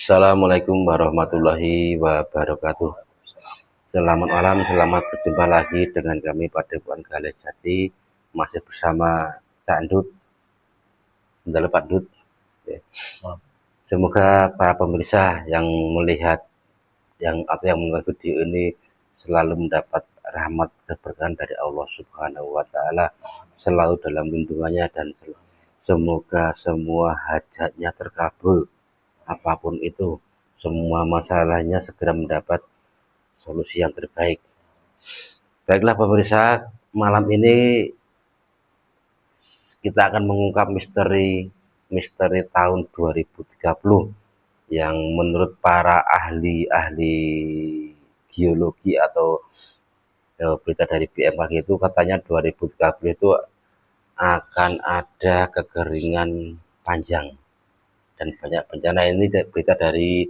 Assalamualaikum warahmatullahi wabarakatuh. Selamat malam, selamat berjumpa lagi dengan kami pada Buan Galih Jati. Masih bersama Cak Ndut, Ndalo Pak Ndut. Semoga para pemirsa yang melihat yang menonton video ini selalu mendapat rahmat keberkahan dari Allah Subhanahu wa taala, selalu dalam lindungannya, dan semoga semua hajatnya terkabul apapun itu, semua masalahnya segera mendapat solusi yang terbaik. Baiklah pemirsa, malam ini kita akan mengungkap misteri tahun 2030 yang menurut para ahli geologi atau berita dari BMKG itu katanya 2030 itu akan ada kekeringan panjang dan banyak bencana. Ini berita dari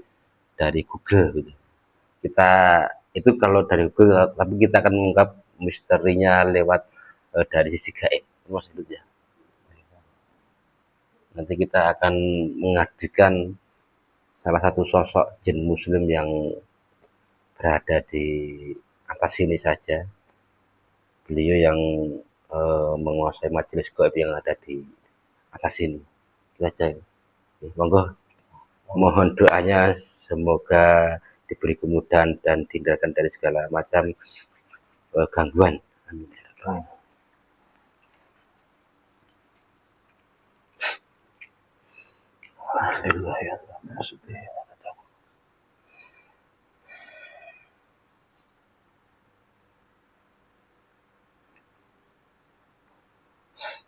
Google gitu. Kita itu kalau dari Google, tapi kita akan mengungkap misterinya lewat dari sisi gaib, Mas itu ya. Nanti kita akan menghadirkan salah satu sosok jin muslim yang berada di atas sini saja. Beliau yang menguasai majelis gaib yang ada di atas sini. Itu aja. Monggo, mohon doanya semoga diberi kemudahan dan dihindarkan dari segala macam gangguan. Amin.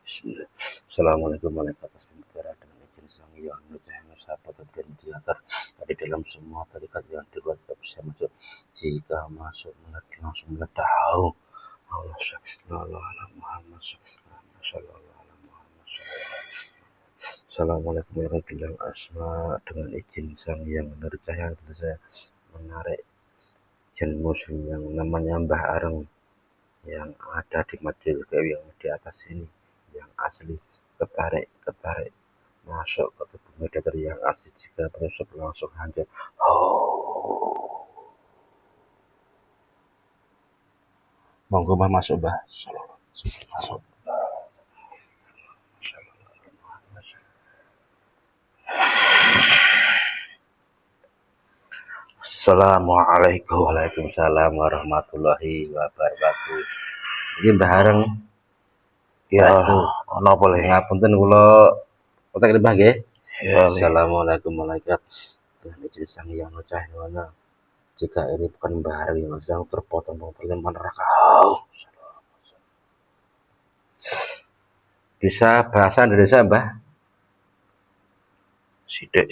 Bismillah. Assalamualaikum warahmatullahi wabarakatuh. Dengan izin sang yang nucahnya sahabat dan diatar dari dalam semua tarikat yang dibuat tidak bisa masuk. Jika masuk mengerti langsung tahu. Allah sallallahu alaihi Muhammad sallallahu alaihi Muhammad. Assalamualaikum warahmatullahi wabarakatuh. Dengan izin sang yang menercaya saya menarik jin muslim yang namanya Mbah Areng yang ada di majelis yang di atas sini, yang asli, ketarik masuk ke tubuh medater yang asli. Jika penusuk langsung hancur. Monggo Mbah masuk, Mbah. Masuk. Assalamualaikum. Waalaikumsalam warahmatullahi wabarakatuh. Ini Mbah Areng. Ya, ana apa le? Ngapunten kula otak Mbah nggih. Ya, Le. Assalamualaikum malaikat. Tuhan izin sang yang cahaya. Jika ini bukan Mbah Areng yang sedang terpotong-potong lempar neraka. Bisa bahasa Indonesia, Mbah? Sidik.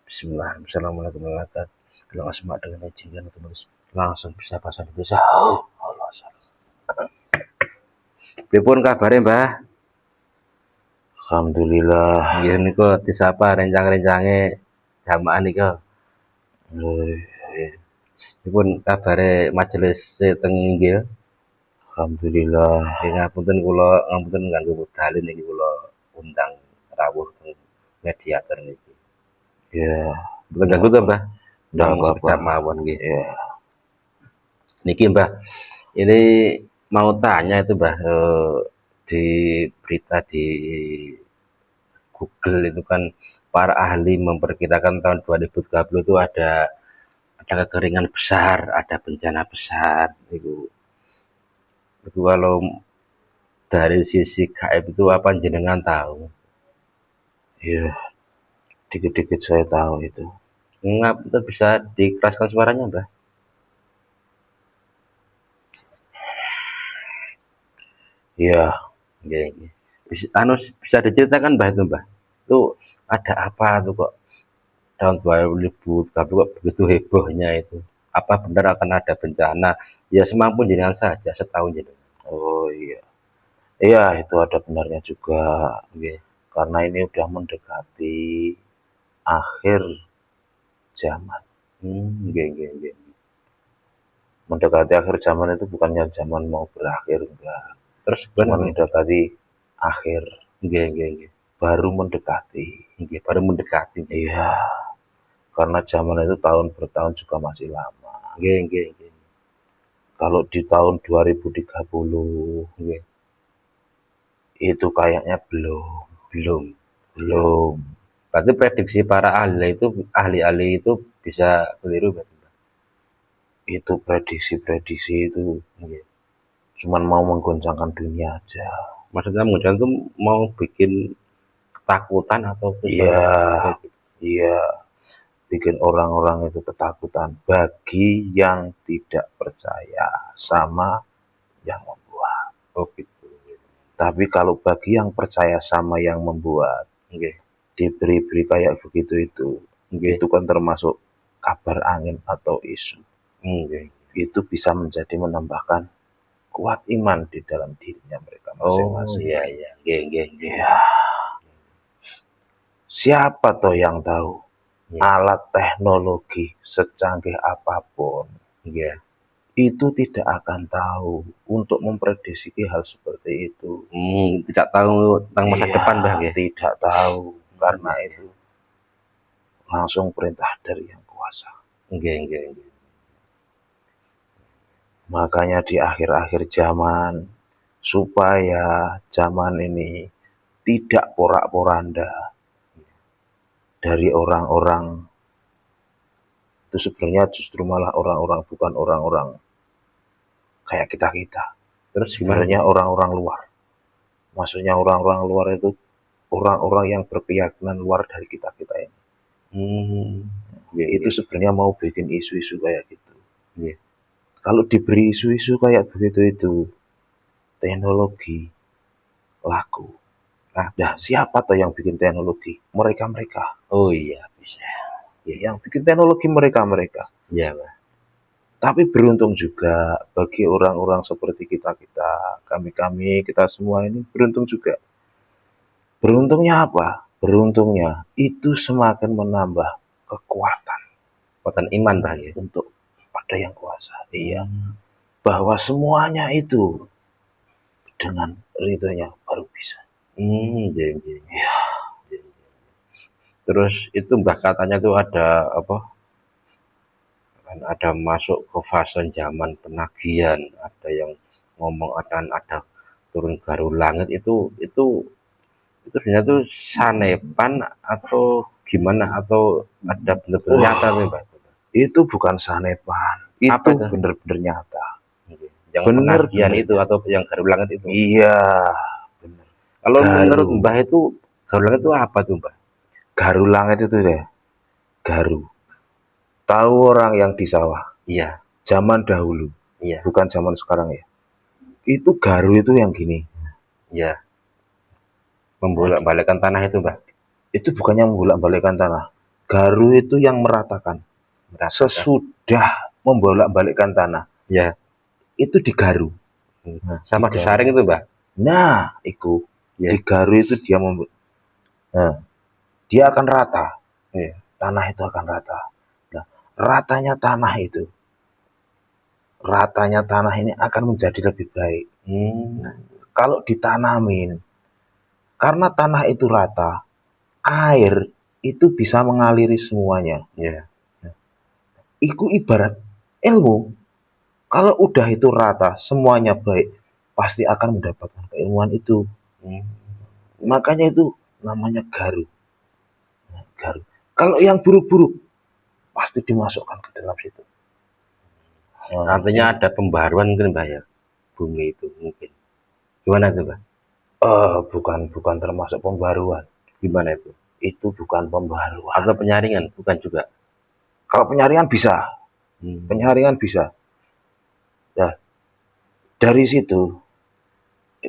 Bismillah. Assalamualaikum warahmatullahi wabarakatuh. Kalau asma dengan izin dan terus langsung bisa bahasa Indonesia. Allah. Pripun kabare, Mbah? Alhamdulillah. Nggih niku disapa rencang-rencange jamaah nika. Pripun kabare majelis teng inggil? Alhamdulillah. Ngapunten kula ngapunten ganggu wekdal niki kula undang rawuh teng mediator niki. Ya, Mboten ganggu to, Mbah? ndak Namung apa-apa. sekedap mawon nggih. Ya, Niki Mbah, ini mau tanya itu Mbah, di berita di Google itu kan para ahli memperkirakan tahun 2030 itu ada kekeringan besar, ada bencana besar. Itu kalau dari sisi gaib itu apa jenengan tahu? ya. Dikit-dikit saya tahu itu. Ngap itu bisa dikeraskan suaranya, Mbah? Ya, Nggih. Bisa diceritakan Mbah itu, Mbah? Itu ada apa tuh kok tahun 2030 kok begitu hebohnya itu? Apa benar akan ada bencana? Ya semampu jenengan saja, setahun jenengan. oh iya. Iya, itu ada benarnya juga. Nggih. Karena ini udah mendekati akhir zaman. Nggih. Mendekati akhir zaman itu bukannya zaman mau berakhir, enggak. Terus Cuma benar mendekati akhir. nggih. baru mendekati. Nggih, baru mendekati. Iya, karena zaman itu tahun per tahun juga masih lama. Nggih nggih nggih. Kalau di tahun 2030 Nggih. itu kayaknya belum, Belum. belum. Berarti prediksi para ahli itu bisa keliru berarti, Mbak? Itu prediksi-prediksi itu Nggih. cuman mau menggoncangkan dunia aja. Maksudnya mudah itu mau bikin ketakutan atau Iya, sesuatu gitu. iya, bikin orang-orang itu ketakutan bagi yang tidak percaya sama yang membuat. Oh gitu. Tapi kalau bagi yang percaya sama yang membuat, Nggih. diberi-beri kayak begitu Nggih. itu kan termasuk kabar angin atau isu. Nggih. Itu bisa menjadi menambahkan kuat iman di dalam dirinya mereka Oh masing-masing. iya iya. Nggih nggih nggih. Ya, siapa toh yang tahu Iya. alat teknologi secanggih apapun Iya. itu tidak akan tahu untuk memprediksi hal seperti itu. Tidak tahu tentang masa Iya, depan, Mbak, nggih. tidak tahu karena itu langsung perintah dari yang kuasa. Nggih nggih nggih. Makanya di akhir-akhir zaman, supaya zaman ini tidak porak-poranda dari orang-orang, itu sebenarnya justru malah orang-orang, bukan orang-orang kayak kita-kita. Terus gimana? Sebenarnya orang-orang luar. Maksudnya orang-orang luar itu orang-orang yang berkeyakinan luar dari kita-kita ini. Nggih, Itu nggih. sebenarnya mau bikin isu-isu kayak gitu. Nggih. Kalau diberi isu-isu kayak begitu itu, teknologi laku. Nah, siapa tuh yang bikin teknologi? Mereka-mereka. Oh iya, bisa. Ya, yang bikin teknologi mereka-mereka. Iya, Mbak. Tapi beruntung juga bagi orang-orang seperti kita-kita, kami-kami, kita semua ini beruntung juga. Beruntungnya apa? Beruntungnya itu semakin menambah kekuatan Kekuatan iman, Mbak, ya. untuk pada yang kuasa. Iya, bahwa semuanya itu dengan ridhonya baru bisa. Nggih nggih. Terus itu Mbak katanya tuh ada apa? Kan ada masuk ke fase zaman penagihan, ada yang ngomong akan ada turun garu langit itu sebenarnya tuh sanepan atau gimana atau ada benar-benar nyata nih Mbak? Itu bukan sanepan, Apa itu itu? benar-benar nyata. Yang Bener, penagihan bener. itu atau yang garu langit itu? Iya, bener. Kalau menurut Garu. Mbah itu garu langit itu apa tuh Mbah? Garu langit itu deh. Garu. Tahu orang yang di sawah. Iya, Zaman dahulu. iya, Bukan zaman sekarang ya. Itu garu itu yang gini. iya. Membolak-balikkan tanah itu Mbah. Itu bukannya membolak-balikkan tanah. Garu itu yang meratakan. Meratakan. Sesudah membolak-balikkan tanah. Ya. Itu digaru. Sama digaru. disaring itu Mbah. Nah, itu. Ya. Digaru itu dia dia akan rata. Iya. Tanah itu akan rata. Nah, ratanya tanah ini akan menjadi lebih baik. Nah, kalau ditanamin, karena tanah itu rata, air itu bisa mengaliri semuanya. Ya. Nah, itu ibarat ilmu. Kalau udah itu rata, semuanya baik, pasti akan mendapatkan keilmuan itu. Makanya itu namanya garu. Nah, garu. Kalau yang buruk-buruk, pasti dimasukkan ke dalam situ. Artinya ada pembaruan mungkin Mbah ya, bumi itu mungkin. Gimana tuh Mbah? Bukan termasuk pembaruan. Gimana itu? Itu bukan pembaruan. Atau penyaringan? Bukan juga. Kalau penyaringan bisa. Penyaringan bisa. Nah, dari situ,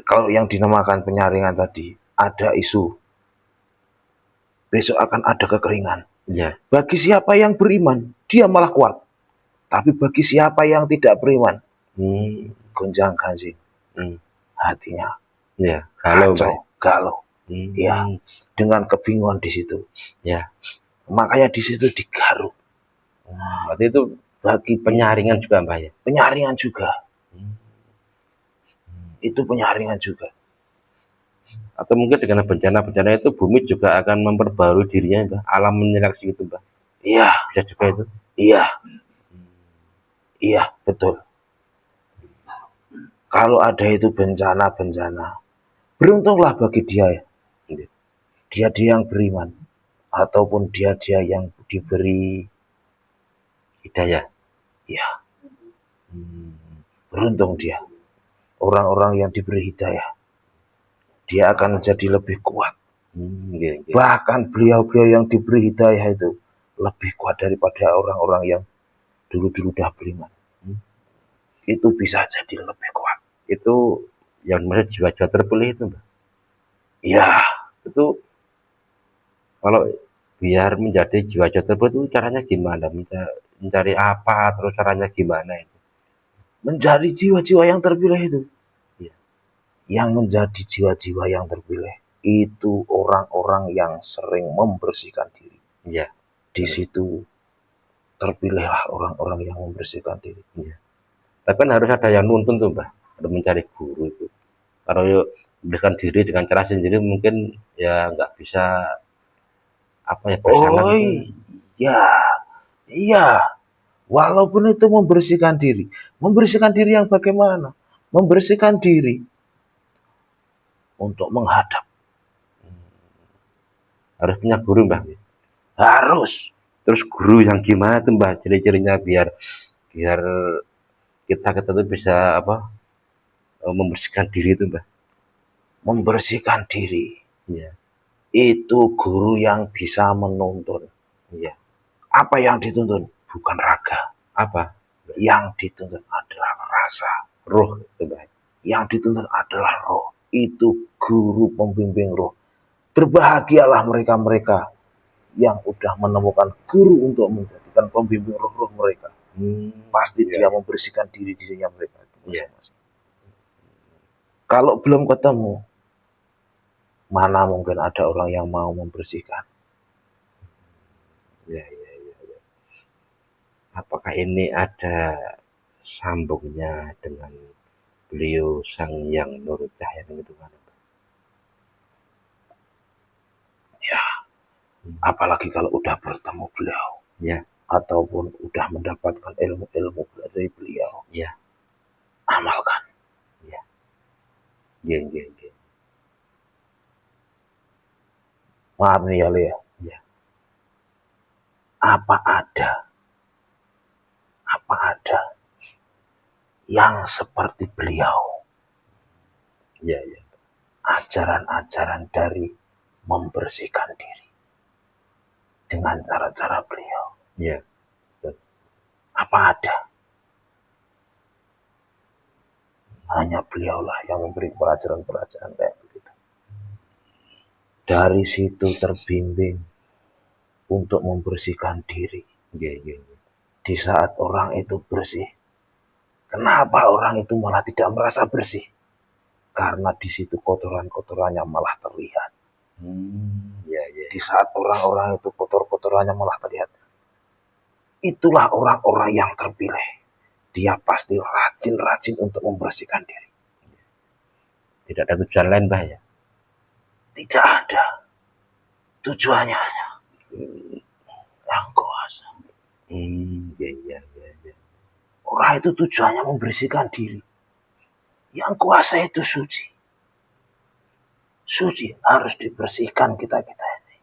kalau yang dinamakan penyaringan tadi, ada isu. Besok akan ada kekeringan. Ya. Bagi siapa yang beriman, dia malah kuat. Tapi bagi siapa yang tidak beriman, gonjang ganjing hatinya. Ya, galau. Ya, dengan kebingungan di situ. Ya. Makanya di situ digaru. Berarti itu bagi penyaringan juga Mbak ya? Penyaringan juga. Itu penyaringan juga. Atau mungkin dengan bencana-bencana itu bumi juga akan memperbarui dirinya, Mbah. Alam menyeleksi itu, Mbah. Iya, Bisa juga itu. iya, iya, betul. Kalau ada itu bencana-bencana, beruntunglah bagi dia ya. Dia-dia yang beriman ataupun dia-dia yang diberi Hidayah. ya, beruntung dia. Orang-orang yang diberi hidayah, dia akan menjadi lebih kuat. Nggih, nggih. Bahkan beliau-beliau yang diberi hidayah itu lebih kuat daripada orang-orang yang dulu-dulu dah beriman. Itu bisa jadi lebih kuat. Itu yang maksud jiwa-jiwa terpilih itu, Mbah. Ya, Itu kalau biar menjadi jiwa-jiwa terpilih itu caranya gimana? Mencari apa? Terus caranya gimana itu? menjadi jiwa-jiwa yang terpilih itu. Iya. Yang menjadi jiwa-jiwa yang terpilih itu orang-orang yang sering membersihkan diri. Iya. Di situ terpilihlah orang-orang yang membersihkan diri. Iya. Tapi kan harus ada yang nuntun tuh, Mbah. Harus mencari guru itu. Kalau yuk membersihkan diri dengan cara sendiri mungkin ya nggak bisa apa ya bersama Oh gitu. iya, iya. Walaupun itu membersihkan diri yang bagaimana? Membersihkan diri untuk menghadap. Harus punya guru, Mbah. Harus. Terus guru yang gimana tuh, Mbah? Ciri-cirinya biar biar kita tuh bisa apa membersihkan diri itu, Mbah. Membersihkan diri. Iya. Itu guru yang bisa menuntun. Iya. Apa yang dituntun? Bukan raga. Apa? Yang dituntun adalah rasa. Roh itu, Mbah. Yang dituntun adalah roh. Itu guru pembimbing roh. Berbahagialah mereka-mereka yang udah menemukan guru untuk menjadikan pembimbing roh-roh mereka. Pasti Iya. dia membersihkan dirinya mereka. Iya. Kalau belum ketemu, mana mungkin ada orang yang mau membersihkan. Iya, iya, iya, iya. Apakah ini ada sambungnya dengan beliau Sang Yang Nurul Cahaya gitu kan? Ya, apalagi kalau udah bertemu beliau. Ya. Ataupun udah mendapatkan ilmu-ilmu dari beliau. Ya. Amalkan. Ya. Iya, iya, iya. Maaf nih ya, Lea. Ya. Apa ada yang seperti beliau? Iya, iya. Ajaran-ajaran dari membersihkan diri dengan cara-cara beliau. Iya. Apa ada? Hanya beliaulah yang memberi pelajaran-pelajaran kayak begitu. Dari situ terbimbing untuk membersihkan diri. Iya, iya, iya. Di saat orang itu bersih, kenapa orang itu malah tidak merasa bersih? Karena di situ kotoran-kotorannya malah terlihat. Iya, iya. Di saat orang-orang itu kotor-kotorannya malah terlihat, itulah orang-orang yang terpilih. Dia pasti rajin-rajin untuk membersihkan diri. Tidak ada tujuan lain, Mbah ya? Tidak ada. Tujuannya hanya yang kuasa. Iya, iya, iya, iya. Orang itu tujuannya membersihkan diri. Yang kuasa itu suci. Suci harus dibersihkan kita-kita ini.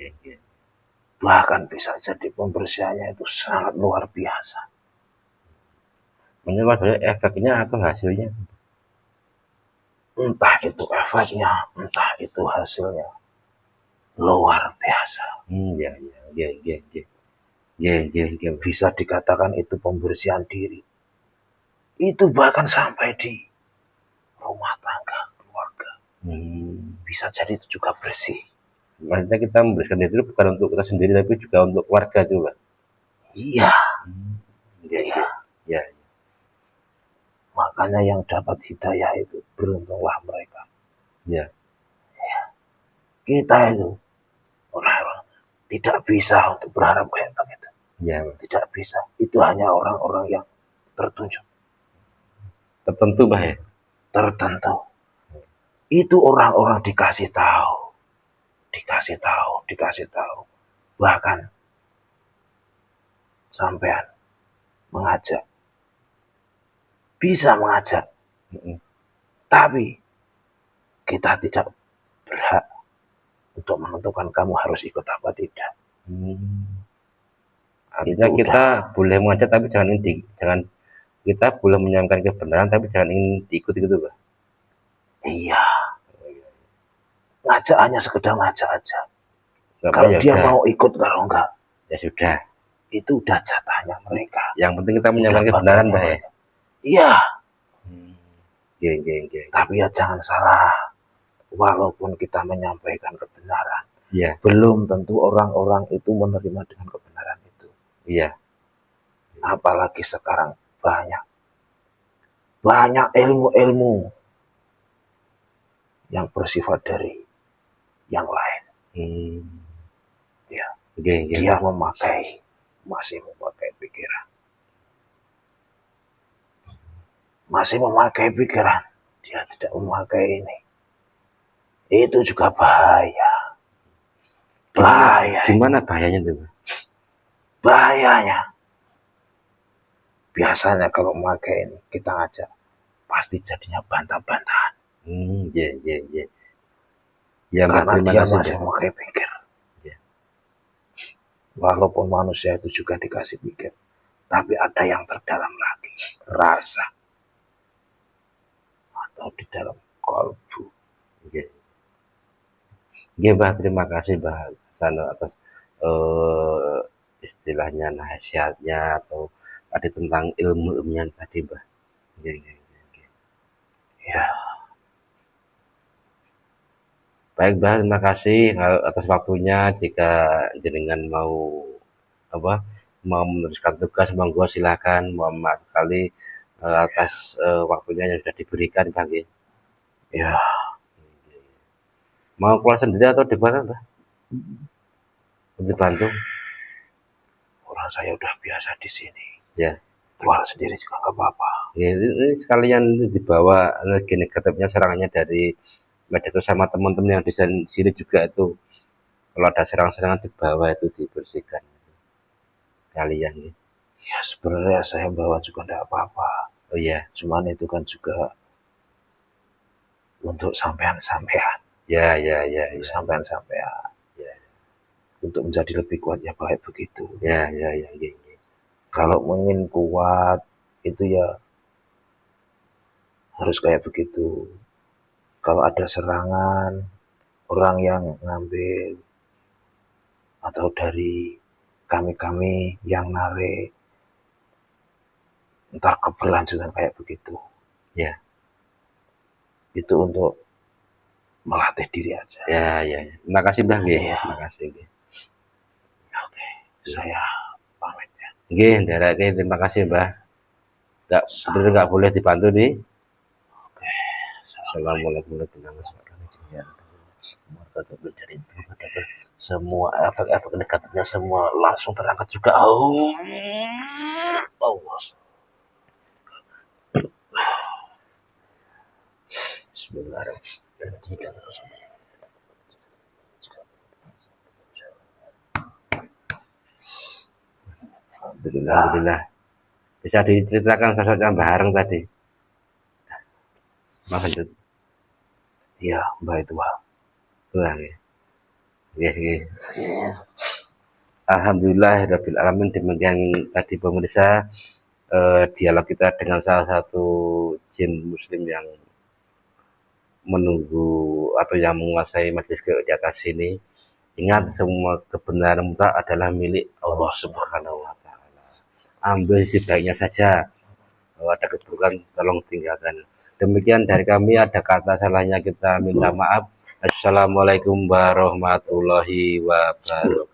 Iya, iya. Bahkan bisa jadi pembersihannya itu sangat luar biasa. Menurut Mas, efeknya atau hasilnya? Entah itu efeknya, entah itu hasilnya. Luar biasa. Iya, iya, iya, iya, iya. Iya, iya, iya. Bisa dikatakan itu pembersihan diri. Itu bahkan sampai di rumah tangga, keluarga. Bisa jadi itu juga bersih. Maksudnya kita membersihkan diri itu bukan untuk kita sendiri, tapi juga untuk keluarga juga. Iya, Iya, iya. Iya, makanya yang dapat hidayah itu beruntunglah mereka. iya. Kita itu orang-orang tidak bisa untuk berharap kayak begitu. Iya, Tidak bisa. Itu hanya orang-orang yang tertunjuk, tertentu, Mbah ya? tertentu. Itu orang-orang dikasih tahu, dikasih tahu. Bahkan sampean mengajak, bisa mengajak, tapi kita tidak berhak untuk menentukan kamu harus ikut apa tidak. Artinya Itu kita udah, boleh mengajak tapi jangan kita boleh menyampaikan kebenaran tapi jangan ingin diikuti gitu, Pak. iya, ngajak hanya sekedar ngajak aja. Enggak apa Kalau ya dia udah, mau ikut, kalau enggak, ya sudah. itu udah jatahnya mereka. Yang penting kita Udah menyampaikan kebenaran, bagiannya Mbak ya. mereka. Iya, Geng, geng, geng. tapi ya jangan salah. Walaupun kita menyampaikan kebenaran, Iya, belum tentu orang-orang itu menerima dengan kebenaran itu. iya. Apalagi sekarang banyak banyak ilmu-ilmu yang bersifat dari yang lain. Ya, Geng, geng, dia Pak. masih memakai pikiran, masih memakai pikiran. Dia tidak memakai ini. Itu juga bahaya. Bahaya. Gimana bahayanya tuh, Pak? Bahayanya. Biasanya kalau memakai ini, kita ngajak, pasti jadinya bantah-bantahan. Iya, iya, iya. Ya, Mbak, Karena terima dia kasih, masih Mbak. memakai pikir. Ya. Walaupun manusia itu juga dikasih pikir, tapi ada yang terdalam lagi, rasa, atau di dalam kalbu. Oke. Oke, Mbak, terima kasih, Mbak Sano atas eh, istilahnya nasihatnya atau tadi tentang ilmu-ilmunya tadi, Mbak. Oke, oke, oke. Ya, Baik, Mbak, terima kasih atas waktunya. Jika jenengan mau apa mau meneruskan tugas, monggo silakan. Mohon maaf sekali atas waktunya yang sudah diberikan, Bang. ya, Mau keluar sendiri atau di mana, Mbak? Dibantu? orang saya udah biasa di sini. Ya. Keluar sendiri juga nggak apa-apa. Ya, ini sekalian dibawa energi negatifnya serangannya dari media itu sama teman-teman yang di sini juga itu. Kalau ada serang-serangan di bawah itu dibersihkan kalian. Ya. Ya sebenarnya saya bawa juga nggak apa-apa. Oh iya, Cuman itu kan juga untuk sampean-sampean. ya, ya, ya, Untuk ya, sampean-sampean. ya, Untuk menjadi lebih kuat ya baik begitu. ya, ya, ya, ya, ya. Kalau ingin kuat, itu ya harus kayak begitu. Kalau ada serangan, orang yang ngambil, atau dari kami-kami yang narik, entah keberlanjutan kayak begitu. Ya, Itu untuk melatih diri aja. ya, ya, ya. Terima kasih, Mbak. Iya. Terima kasih. Oke, saya pamit ya. Oke, Derek, terima kasih, Mbak. Nggak boleh dibantu nih. Oke, Assalamualaikum warahmatullahi wabarakatuh. semua efek-efek negatifnya semua langsung terangkat juga. Oh, Allah. Bismillahirrahmanirrahim. Alhamdulillah. Alhamdulillah. Bisa diceritakan sosoknya Mbak Hareng tadi. Mas lanjut. Iya, Mbak itu Wah. Wah, ya. Ya, ya. Alhamdulillah, Rabbil Alamin. Demikian tadi pemirsa dialog kita dengan salah satu jin muslim yang menunggu atau yang menguasai majlis di atas sini. Ingat semua kebenaran mutlak adalah milik Allah Subhanahu wa taala. Ambil sebaiknya saja. Kalau ada keburukan tolong tinggalkan. Demikian dari kami, ada kata salahnya kita minta maaf. Assalamualaikum warahmatullahi wabarakatuh.